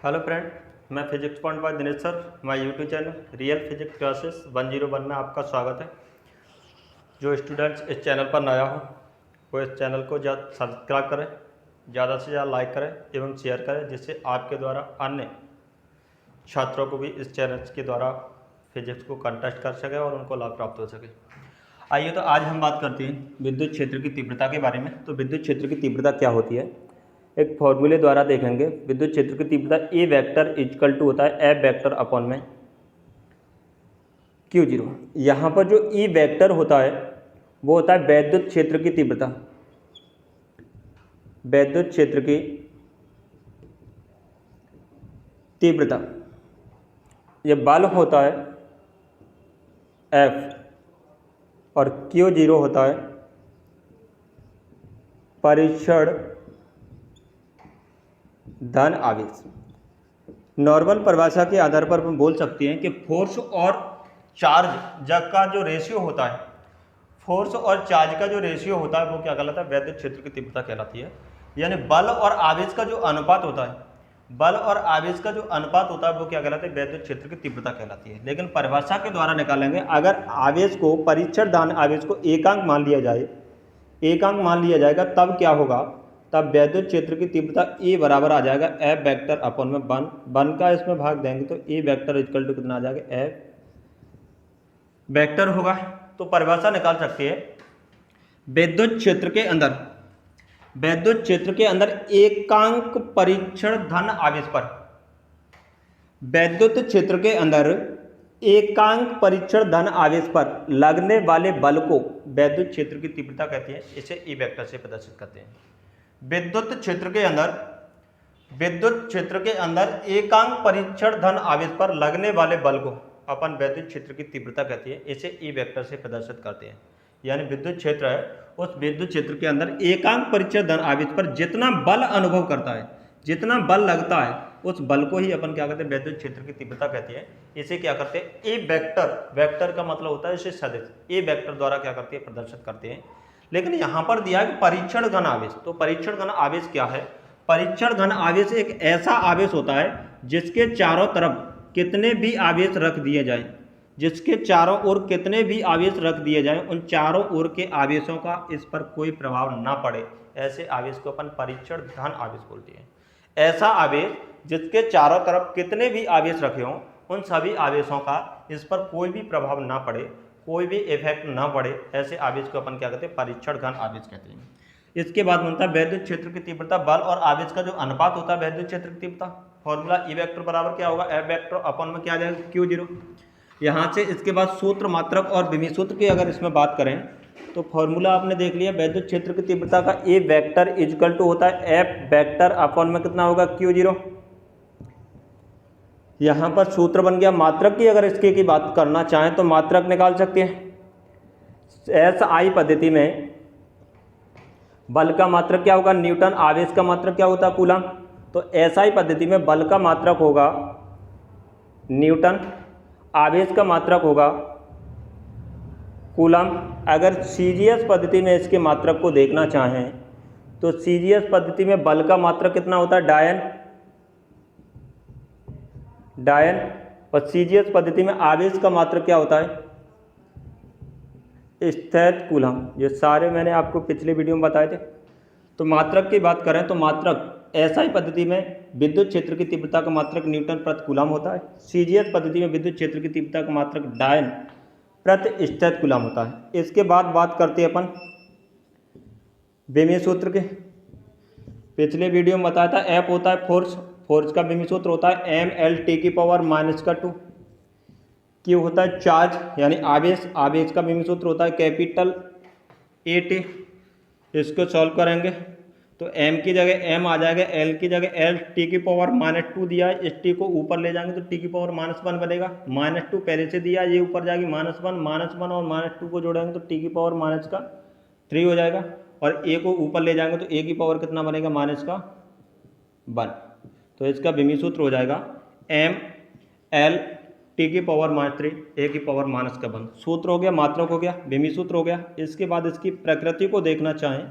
Hello friend, मैं physics point by Dinesh sir. My YouTube channel real physics classes 101 में आपका स्वागत है। जो स्टूडेंट्स इस चैनल पर नया हो वो इस चैनल को सब्सक्राइब करें, ज़्यादा से ज़्यादा लाइक करें एवं शेयर करें, जिससे आपके द्वारा अन्य छात्रों को भी इस चैनल के द्वारा फिजिक्स को कंटेस्ट कर सके और उनको लाभ प्राप्त हो सके। आइए तो आज हम बात करते हैं विद्युत क्षेत्र की तीव्रता के बारे में। तो विद्युत क्षेत्र की तीव्रता क्या होती है, एक फॉर्मूले द्वारा देखेंगे। विद्युत क्षेत्र की तीव्रता ए वेक्टर इक्वल टू होता है एफ वेक्टर अपॉन में क्यू जीरो। यहाँ पर जो ई वेक्टर होता है वो होता है वैद्युत क्षेत्र की तीव्रता। वैद्युत क्षेत्र की तीव्रता ये बल होता है एफ और क्यू जीरो होता है परीक्षण धन आवेश। नॉर्मल परिभाषा के आधार पर हम बोल सकते हैं कि फोर्स और चार्ज का जो रेशियो होता है, फोर्स और चार्ज का जो रेशियो होता है वो क्या कहलाता है, वैद्युत क्षेत्र की तीव्रता कहलाती है। यानी बल और आवेश का जो अनुपात होता है, बल और आवेश का जो अनुपात होता है वो क्या कहलाता है, वैद्युत क्षेत्र की तीव्रता कहलाती है। लेकिन परिभाषा के द्वारा निकालेंगे, अगर आवेश को परीक्षण धन आवेश को एकांक मान लिया जाए, एकांक मान लिया जाएगा, तब क्या होगा, तब वैद्युत क्षेत्र की तीव्रता ए बराबर आ जाएगा एफ वेक्टर अपॉन में वन का इसमें भाग देंगे तो ए वेक्टर इक्वल टू कितना आ जाएगा, एफ वेक्टर होगा। तो परिभाषा निकाल सकते हैं, विद्युत क्षेत्र के अंदर, वैद्युत क्षेत्र के अंदर एकांक परीक्षण धन आवेश पर, वैद्युत क्षेत्र के अंदर एकांक परीक्षण धन आवेश पर लगने वाले बल को वैद्युत क्षेत्र की तीव्रता कहती है। इसे ई वेक्टर से प्रदर्शित करते हैं। विद्युत क्षेत्र के अंदर, विद्युत क्षेत्र के अंदर एकांक परीक्षण धन आवेश पर लगने वाले बल को अपन वैद्युत क्षेत्र की तीव्रता कहती है। इसे ई वेक्टर से प्रदर्शित करते हैं। यानी विद्युत क्षेत्र है, उस विद्युत क्षेत्र के अंदर एकांक परीक्षण धन आवेश पर जितना बल अनुभव करता है, जितना बल लगता है, उस बल को ही अपन क्या कहते हैं, वैद्युत क्षेत्र की तीव्रता कहती है। इसे क्या करते हैं, ए वेक्टर, वेक्टर का मतलब होता है इसे सदिश, ए वेक्टर द्वारा क्या करते हैं, प्रदर्शित करते हैं। लेकिन यहाँ पर दिया है परीक्षण घन आवेश। तो परीक्षण घन आवेश क्या है, परीक्षण घन आवेश एक ऐसा आवेश होता है जिसके चारों तरफ कितने भी आवेश रख दिए जाएं, जिसके चारों ओर कितने भी आवेश रख दिए जाएं, उन चारों ओर के आवेशों का इस पर कोई प्रभाव ना पड़े, ऐसे आवेश को अपन परीक्षण धन आवेश बोलते हैं। ऐसा आवेश जिसके चारों तरफ कितने भी आवेश रखे हों, उन सभी आवेशों का इस पर कोई भी प्रभाव ना पड़े, कोई भी इफेक्ट ना पड़े, ऐसे आवेश को अपन क्या कहते हैं, परीक्षण घन आवेश कहते हैं। इसके बाद बनता है वैद्युत क्षेत्र की तीव्रता। बल और आवेश का जो अनुपात होता है वैद्युत क्षेत्र की तीव्रता, फॉर्मूला ई वेक्टर बराबर क्या होगा, एफ वेक्टर अपॉन में क्या आ जाएगा, क्यू जीरो। यहाँ से इसके बाद सूत्र, मात्रक और विमी सूत्र की अगर इसमें बात करें तो फॉर्मूला आपने देख लिया, वैद्युत क्षेत्र की तीव्रता का ए वेक्टर इक्वल टू होता है एफ वेक्टर अपॉन में कितना होगा, क्यू जीरो। यहाँ पर सूत्र बन गया। मात्रक की अगर इसके की बात करना चाहें तो मात्रक निकाल सकते हैं। एस आई पद्धति में बल का मात्रक क्या होगा, न्यूटन। आवेश का मात्रक क्या होता है, कूलम। तो एस आई पद्धति में बल का मात्रक होगा न्यूटन, आवेश का मात्रक होगा कूलम। अगर सीजीएस पद्धति में इसके मात्रक को देखना चाहें तो सीजीएस पद्धति में बल का मात्रक कितना होता है, डायन, डायन। और सीजीएस पद्धति में आवेश का मात्रक क्या होता है, स्थैतिक कूलम। ये सारे मैंने आपको पिछले वीडियो में बताए थे। तो मात्रक की बात करें तो मात्रक एसआई पद्धति में विद्युत क्षेत्र की तीव्रता का मात्रक न्यूटन प्रति कूलम होता है। सीजीएस पद्धति में विद्युत क्षेत्र की तीव्रता का मात्रक डायन प्रति स्थैतिक कूलम होता है। इसके बाद बात करते हैं अपन विमी सूत्र के। पिछले वीडियो में बताया था एफ होता है फोर्स, फोर्स का विमी सूत्र होता है एम एल टी की पावर माइनस का 2। क्यू होता है चार्ज यानी आवेश, आवेश का विमी सूत्र होता है कैपिटल ए टी। इसको सॉल्व करेंगे तो m की जगह m आ जाएगा, l की जगह l, t की पावर -2 दिया है, इस t को ऊपर ले जाएंगे तो t की पावर -1 बनेगा। -2 पहले से दिया है, ये ऊपर जाएगी -1 और -2 को जोड़ेंगे तो t की पावर -3 हो जाएगा। और a को ऊपर ले जाएंगे तो a की पावर कितना बनेगा, -1। तो इसका विमी सूत्र हो जाएगा m l t की पावर -3 a की पावर -1। सूत्र हो गया, मात्रक हो गया, विमी सूत्र हो गया। इसके बाद इसकी प्रकृति को देखना चाहें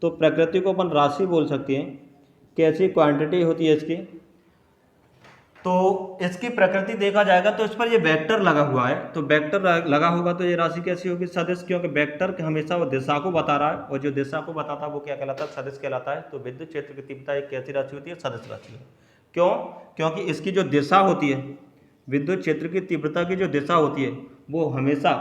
तो प्रकृति को अपन राशि बोल सकते हैं। कैसी क्वांटिटी होती है इसकी, तो इसकी प्रकृति देखा जाएगा तो इस पर ये वेक्टर लगा हुआ है, तो वेक्टर लगा होगा तो ये राशि कैसी होगी, सदिश, क्योंकि वेक्टर हमेशा वो दिशा को बता रहा है और जो दिशा को बताता है वो क्या कहलाता है, सदिश कहलाता है। तो विद्युत क्षेत्र की तीव्रता एक कैसी राशि होती है, सदिश राशि है। क्यों, क्योंकि इसकी जो दिशा होती है, विद्युत क्षेत्र की तीव्रता की जो दिशा होती है वो हमेशा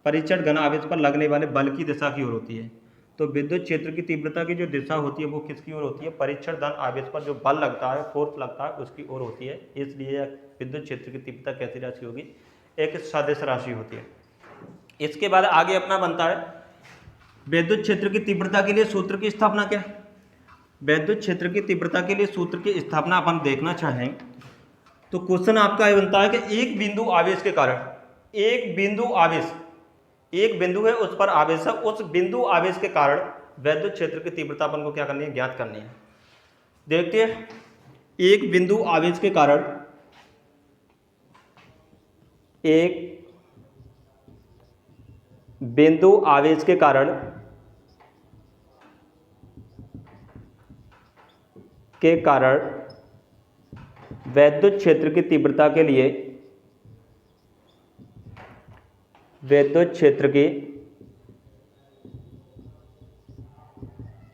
परीक्षण घन आवेश पर लगने वाले बल की दिशा की ओर होती है। तो विद्युत क्षेत्र की तीव्रता की जो दिशा होती है वो किसकी ओर होती है, परीक्षण धन आवेश पर जो बल लगता है, फोर्स लगता है, उसकी ओर होती है। इसलिए विद्युत क्षेत्र की तीव्रता कैसी राशि होगी, एक सदिश राशि होती है। इसके बाद आगे अपना बनता है विद्युत क्षेत्र की तीव्रता के लिए सूत्र की स्थापना क्या है। विद्युत क्षेत्र की तीव्रता के लिए सूत्र की स्थापना अपन देखना चाहें तो क्वेश्चन आपका ये बनता है कि एक बिंदु आवेश के कारण, एक बिंदु आवेश, एक बिंदु है उस पर आवेश है, उस बिंदु आवेश के कारण विद्युत क्षेत्र की तीव्रता अपन को क्या करनी है, ज्ञात करनी है। देखते हैं, एक बिंदु आवेश के कारण, एक बिंदु आवेश के कारण विद्युत क्षेत्र की तीव्रता के लिए, विद्युत क्षेत्र की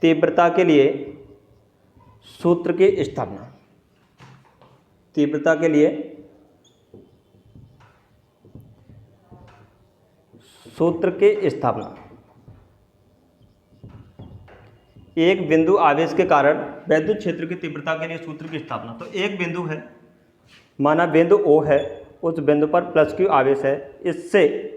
तीव्रता के लिए सूत्र की स्थापना, तीव्रता के लिए सूत्र की स्थापना। एक बिंदु आवेश के कारण विद्युत क्षेत्र की तीव्रता के लिए सूत्र की स्थापना। तो एक बिंदु है, माना बिंदु O है, उस बिंदु पर प्लस Q आवेश है, इससे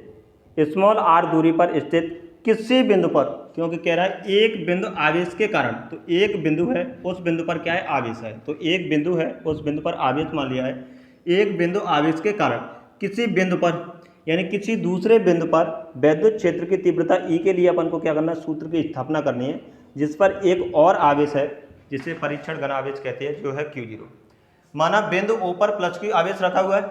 स्मॉल r दूरी पर स्थित किसी बिंदु पर, क्योंकि कह रहा है एक बिंदु आवेश के कारण, तो एक बिंदु है उस बिंदु पर क्या है, आवेश है। तो एक बिंदु है उस बिंदु पर आवेश मान लिया है। एक बिंदु आवेश के कारण किसी बिंदु पर, यानी किसी दूसरे बिंदु पर विद्युत क्षेत्र की तीव्रता E के लिए अपन को क्या करना है, सूत्र की स्थापना करनी है, जिस पर एक और आवेश है जिसे परीक्षण घन आवेश कहते हैं, जो है Q0। माना बिंदु O पर प्लस Q आवेश रखा हुआ है,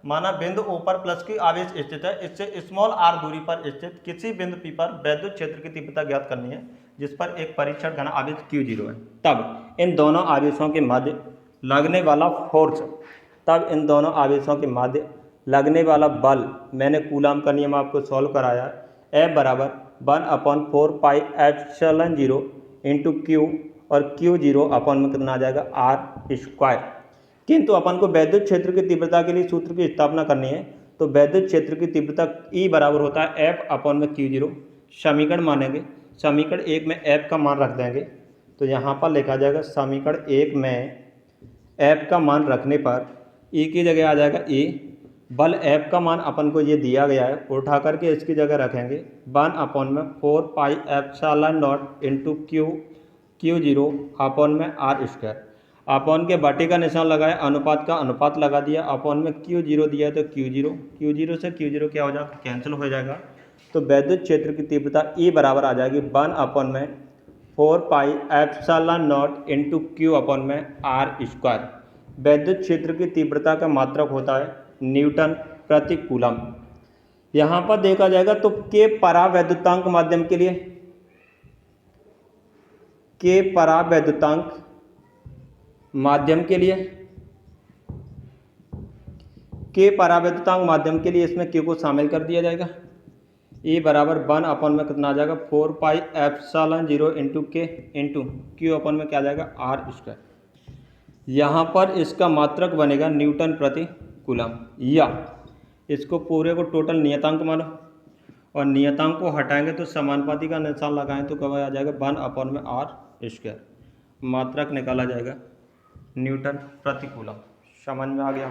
माना बिंदु O पर प्लस Q आवेश स्थित है, इससे स्मॉल r दूरी पर स्थित किसी बिंदु P पर विद्युत क्षेत्र की तीव्रता ज्ञात करनी है, जिस पर एक परीक्षण घन आवेश Q0 है। तब इन दोनों आवेशों के मध्य लगने वाला फोर्स, तब इन दोनों आवेशों के मध्य लगने वाला बल, मैंने कूलाम का नियम आपको सॉल्व कराया, F बराबर 1/4 पाई एप्सिलॉन 0 इंटू Q, और Q0 अपन में कितना आ जाएगा, R स्क्वायर। किंतु अपन को विद्युत क्षेत्र की तीव्रता के लिए सूत्र की स्थापना करनी है, तो विद्युत क्षेत्र की तीव्रता E बराबर होता है F/Q0। समीकरण मानेंगे, समीकरण 1 में F का मान रख देंगे, तो यहाँ पर लिखा जाएगा समीकरण 1 में F का मान रखने पर E की जगह आ जाएगा E, बल F का मान अपन को ये दिया गया है, उठा करके इसकी जगह रखेंगे 1/4 pi epsilon not into Q0 upon में R स्क्वायर। अपॉन के बटे का निशान लगाया, अनुपात का अनुपात लगा दिया, अपॉन में Q0 दिया है तो Q0 से Q0 क्या हो जाएगा, कैंसिल हो जाएगा। तो विद्युत क्षेत्र की तीव्रता E बराबर आ जाएगी 1/4 pi epsilon not into Q upon में R स्क्वायर। विद्युत क्षेत्र की तीव्रता का मात्रक होता है न्यूटन प्रति कूलम। यहाँ पर देखा जाएगा तो के परावैद्युतांक माध्यम के लिए, के परावैद्युतांक माध्यम के लिए, के परावैद्युतांक माध्यम के लिए इसमें के को शामिल कर दिया जाएगा। ए बराबर 1 अपॉन में कितना आ जाएगा, 4 पाई एप्सिलॉन 0 इंटू के इंटू Q अपॉन में क्या आ जाएगा, R स्क्वायर। यहाँ पर इसका मात्रक बनेगा न्यूटन प्रति कूलम, या इसको पूरे को टोटल नियतांक मानो, और नियतांक को हटाएंगे तो समानुपाती का निशान लगाएं तो कब आ जाएगा 1 अपॉन में R स्क्वायर। मात्रक निकाला जाएगा न्यूटन प्रति कूलम। समझ में आ गया?